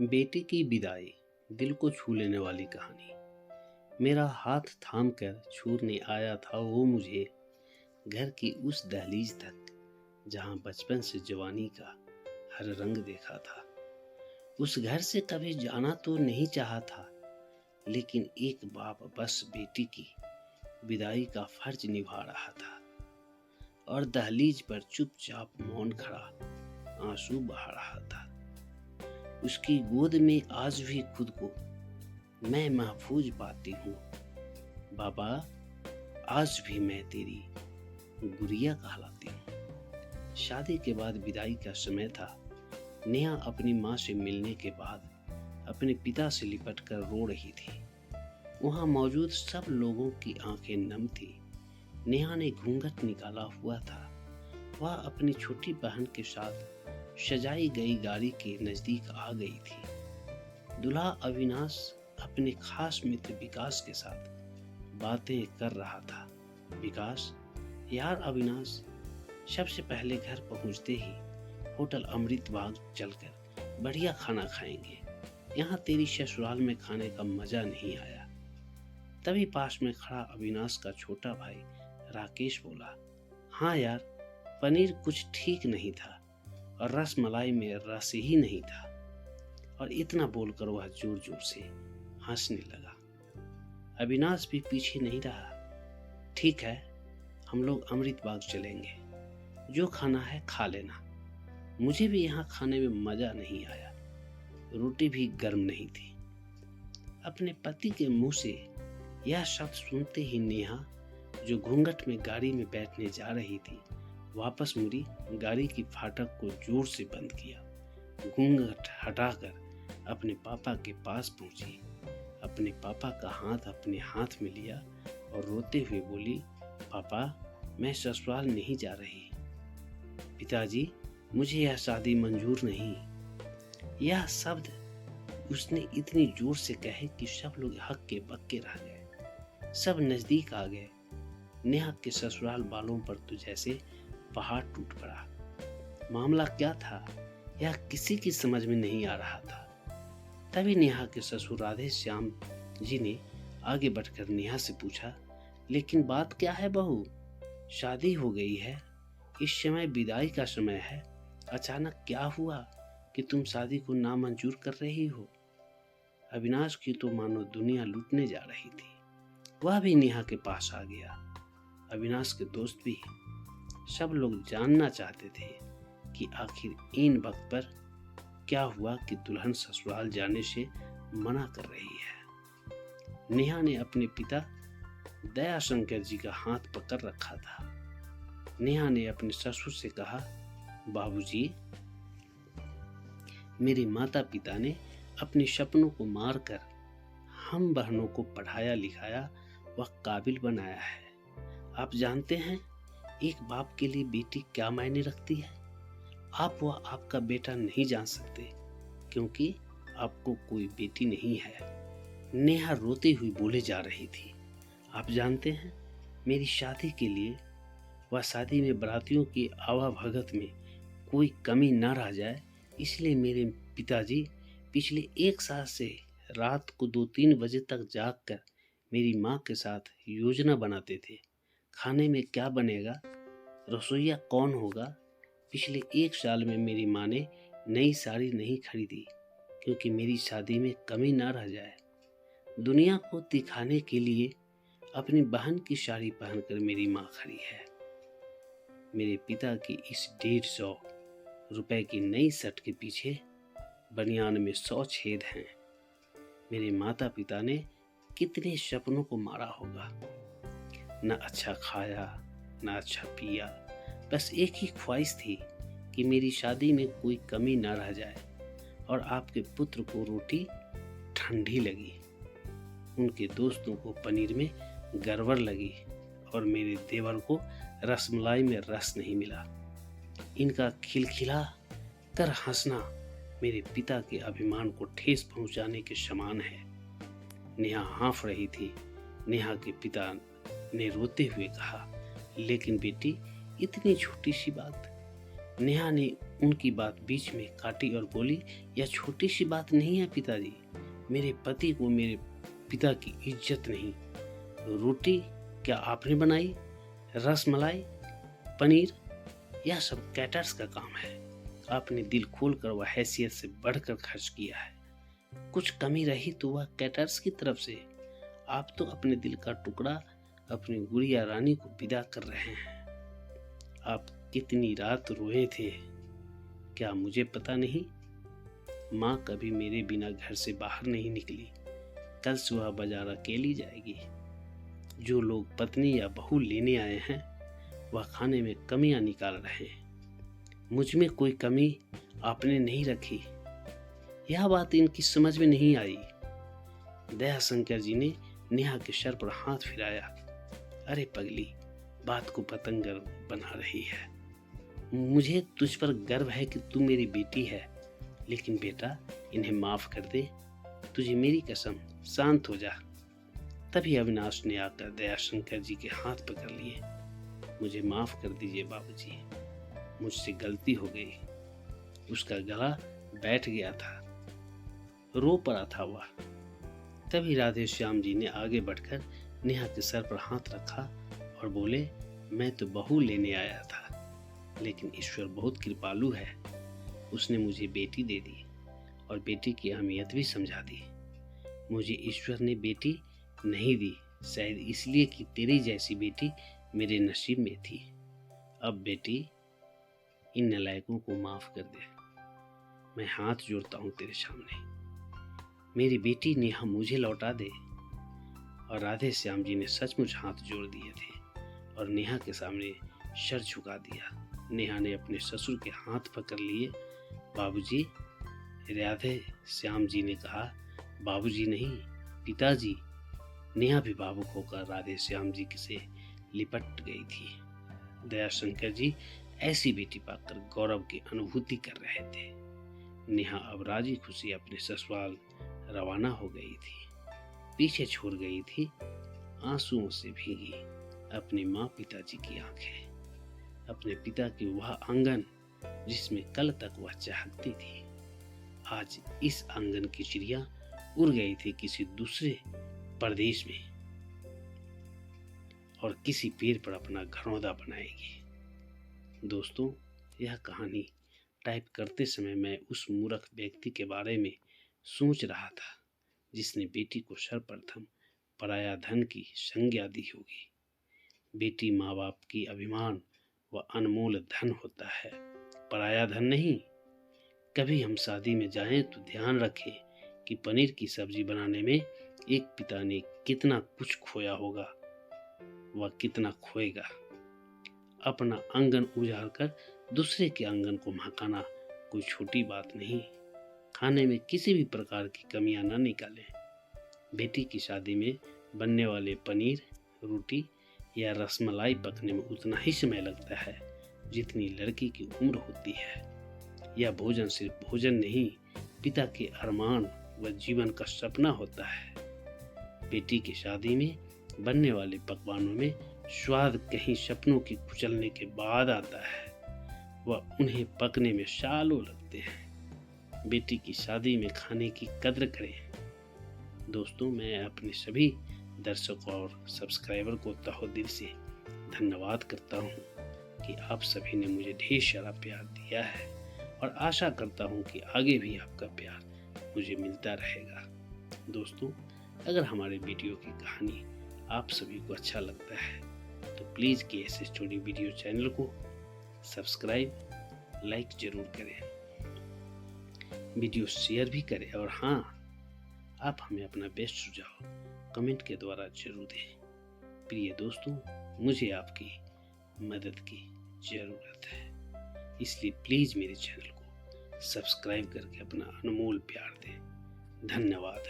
बेटे की विदाई, दिल को छू लेने वाली कहानी। मेरा हाथ थाम कर छूने आया था वो मुझे, घर की उस दहलीज तक जहां बचपन से जवानी का हर रंग देखा था। उस घर से कभी जाना तो नहीं चाहा था, लेकिन एक बाप बस बेटी की विदाई का फर्ज निभा रहा था और दहलीज पर चुपचाप मौन खड़ा आंसू बहा रहा था। उसकी गोद में आज भी खुद को मैं महफूज पाती हूँ। बाबा, आज भी मैं तेरी गुड़िया कहलाती हूँ। शादी के बाद विदाई का समय था। नेहा अपनी माँ से मिलने के बाद अपने पिता से लिपट कर रो रही थी। वहाँ मौजूद सब लोगों की आंखें नम थी। नेहा ने घूंघट निकाला हुआ था। वह अपनी छोटी बहन के साथ सजाई गई गाड़ी के नजदीक आ गई थी। दूल्हा अविनाश अपने खास मित्र विकास के साथ बातें कर रहा था। विकास, यार अविनाश, सबसे पहले घर पहुंचते ही होटल अमृत बाग चलकर बढ़िया खाना खाएंगे। यहाँ तेरी ससुराल में खाने का मजा नहीं आया। तभी पास में खड़ा अविनाश का छोटा भाई राकेश बोला, हाँ यार, पनीर कुछ ठीक नहीं था और रस मलाई में रस ही नहीं था। और इतना बोलकर वह जोर जोर से हंसने लगा। अविनाश भी पीछे नहीं रहा। ठीक है, हम लोग अमृत बाग चलेंगे, जो खाना है खा लेना। मुझे भी यहाँ खाने में मजा नहीं आया, रोटी भी गर्म नहीं थी। अपने पति के मुंह से यह शब्द सुनते ही नेहा, जो घूंघट में गाड़ी में बैठने जा रही थी, वापस मुड़ी, गाड़ी की फाटक को जोर से बंद किया, घूंघट हटाकर अपने पापा के पास पहुंची, अपने पापा का हाथ अपने हाथ में लिया और रोते हुए बोली, पापा, मैं ससुराल नहीं जा रही। पिताजी, मुझे यह शादी मंजूर नहीं। यह शब्द उसने इतनी जोर से कहे कि सब लोग हक्के बक्के रह गए। सब नजदीक आ गए। नेहा के ससुराल वालों पर तो जैसे पहाड़ टूट पड़ा। मामला क्या था, यह किसी की समझ में नहीं आ रहा था। तभी नेहा के ससुर राधे श्याम जी ने आगे बढ़कर नेहा से पूछा, लेकिन बात क्या है बहू? शादी हो गई है, इस समय विदाई का समय है, अचानक क्या हुआ कि तुम शादी को नामंजूर कर रही हो? अविनाश की तो मानो दुनिया लूटने जा रही थी। वह भी नेहा के पास आ गया। अविनाश के दोस्त भी। सब लोग जानना चाहते थे कि आखिर इन वक्त पर क्या हुआ कि दुल्हन ससुराल जाने से मना कर रही है। नेहा ने अपने पिता दयाशंकर जी का हाथ पकड़ रखा था। नेहा ने अपने ससुर से कहा, बाबूजी, मेरे माता पिता ने अपने सपनों को मारकर हम बहनों को पढ़ाया लिखाया व काबिल बनाया है। आप जानते हैं एक बाप के लिए बेटी क्या मायने रखती है। आप व आपका बेटा नहीं जान सकते, क्योंकि आपको कोई बेटी नहीं है। नेहा रोती हुई बोले जा रही थी, आप जानते हैं, मेरी शादी के लिए व शादी में बारातियों की आवाभगत में कोई कमी न रह जाए, इसलिए मेरे पिताजी पिछले 1 साल से रात को 2-3 बजे तक जागकर मेरी माँ के साथ योजना बनाते थे। खाने में क्या बनेगा, रसोइया कौन होगा। पिछले 1 साल में मेरी माँ ने नई साड़ी नहीं खरीदी, क्योंकि मेरी शादी में कमी ना रह जाए। दुनिया को दिखाने के लिए अपनी बहन की साड़ी पहनकर मेरी माँ खड़ी है। मेरे पिता की इस 150 रुपए की नई शर्ट के पीछे बनियान में 100 छेद हैं। मेरे माता पिता ने कितने सपनों को मारा होगा। न अच्छा खाया, न अच्छा पिया, बस एक ही ख्वाहिश थी कि मेरी शादी में कोई कमी न रह जाए और आपके पुत्र को रोटी ठंडी लगी, उनके दोस्तों को पनीर में गड़बड़ लगी और मेरे देवर को रसमलाई में रस नहीं मिला। इनका खिलखिला कर हंसना मेरे पिता के अभिमान को ठेस पहुंचाने के समान है। नेहा हाँफ रही थी। नेहा के पिता ने रोते हुए कहा, लेकिन बेटी, इतनी छोटी सी बात। नेहा ने उनकी बात बीच में काटी और बोली, यह छोटी सी बात नहीं है पिताजी। मेरे पति को मेरे पिता की इज्जत नहीं। रोटी क्या आपने बनाई? रसमलाई, पनीर, यह सब कैटर्स का काम है। आपने दिल खोलकर व हैसियत से बढ़कर खर्च किया है। कुछ कमी रही तो वह कैटर्स की तरफ से। आप तो अपने दिल का टुकड़ा अपनी गुड़िया रानी को विदा कर रहे हैं। आप कितनी रात रोए थे, क्या मुझे पता नहीं? माँ कभी मेरे बिना घर से बाहर नहीं निकली। कल सुबह बाजार अकेली जाएगी। जो लोग पत्नी या बहू लेने आए हैं वह खाने में कमियां निकाल रहे हैं। मुझ में कोई कमी आपने नहीं रखी। यह बात इनकी समझ में नहीं आई। दयाशंकर जी ने नेहा के सर पर हाथ फिराया। अरे पगली, बात को पतंगर बना रही है। मुझे तुझ पर गर्व है कि तू मेरी बेटी है, लेकिन बेटा इन्हें माफ कर दे। तुझे मेरी कसम, शांत हो जा। तभी अविनाश ने आकर दयाशंकर जी के हाथ पकड़ लिए। मुझे माफ कर दीजिए बाबूजी, मुझसे गलती हो गई। उसका गला बैठ गया था, रो पड़ा था वह। तभी राधे श्याम जी ने आगे बढ़कर नेहा के सर पर हाथ रखा और बोले, मैं तो बहू लेने आया था, लेकिन ईश्वर बहुत कृपालु है। उसने मुझे बेटी दे दी और बेटी की अहमियत भी समझा दी। मुझे ईश्वर ने बेटी नहीं दी, शायद इसलिए कि तेरी जैसी बेटी मेरे नसीब में थी। अब बेटी इन नालायकों को माफ कर दे। मैं हाथ जोड़ता हूँ तेरे सामने। मेरी बेटी नेहा मुझे लौटा दे। और राधे श्याम जी ने सचमुच हाथ जोड़ दिए थे और नेहा के सामने सर झुका दिया। नेहा ने अपने ससुर के हाथ पकड़ लिए। बाबूजी, राधे श्याम जी ने कहा। बाबूजी नहीं, पिताजी। नेहा भी भावुक होकर राधे श्याम जी से लिपट गई थी। दयाशंकर जी ऐसी बेटी पाकर गौरव की अनुभूति कर रहे थे। नेहा अब राजी खुशी अपने ससुराल रवाना हो गई थी। पीछे छोड़ गई थी आंसुओं से भीगी अपने माँ पिताजी की आंखें, अपने पिता की वह आंगन जिसमें कल तक वह चहकती थी। आज इस आंगन की चिड़िया उड़ गई थी किसी दूसरे प्रदेश में और किसी पेड़ पर अपना घरौंदा बनाएगी। दोस्तों, यह कहानी टाइप करते समय मैं उस मूर्ख व्यक्ति के बारे में सोच रहा था जिसने बेटी को सर्वप्रथम पराया धन की संज्ञा दी होगी। बेटी माँ बाप की अभिमान व अनमोल धन होता है, पराया धन नहीं। कभी हम शादी में जाएं तो ध्यान रखें कि पनीर की सब्जी बनाने में एक पिता ने कितना कुछ खोया होगा व कितना खोएगा। अपना आंगन उजाड़ कर दूसरे के आंगन को महकाना कोई छोटी बात नहीं। खाने में किसी भी प्रकार की कमियां न निकालें। बेटी की शादी में बनने वाले पनीर, रोटी या रसमलाई पकने में उतना ही समय लगता है जितनी लड़की की उम्र होती है। यह भोजन सिर्फ भोजन नहीं, पिता के अरमान व जीवन का सपना होता है। बेटी की शादी में बनने वाले पकवानों में स्वाद कहीं सपनों की कुचलने के बाद आता है व उन्हें पकने में सालों लगते हैं। बेटी की शादी में खाने की कद्र करें। दोस्तों, मैं अपने सभी दर्शकों और सब्सक्राइबर को तहे दिल से धन्यवाद करता हूँ कि आप सभी ने मुझे ढेर सारा प्यार दिया है और आशा करता हूँ कि आगे भी आपका प्यार मुझे मिलता रहेगा। दोस्तों, अगर हमारे वीडियो की कहानी आप सभी को अच्छा लगता है तो please KS story video channel को सब्सक्राइब, लाइक जरूर करें, वीडियो शेयर भी करें और हाँ, आप हमें अपना बेस्ट सुझाव कमेंट के द्वारा जरूर दें। प्रिय दोस्तों, मुझे आपकी मदद की ज़रूरत है, इसलिए प्लीज़ मेरे चैनल को सब्सक्राइब करके अपना अनमोल प्यार दें। धन्यवाद।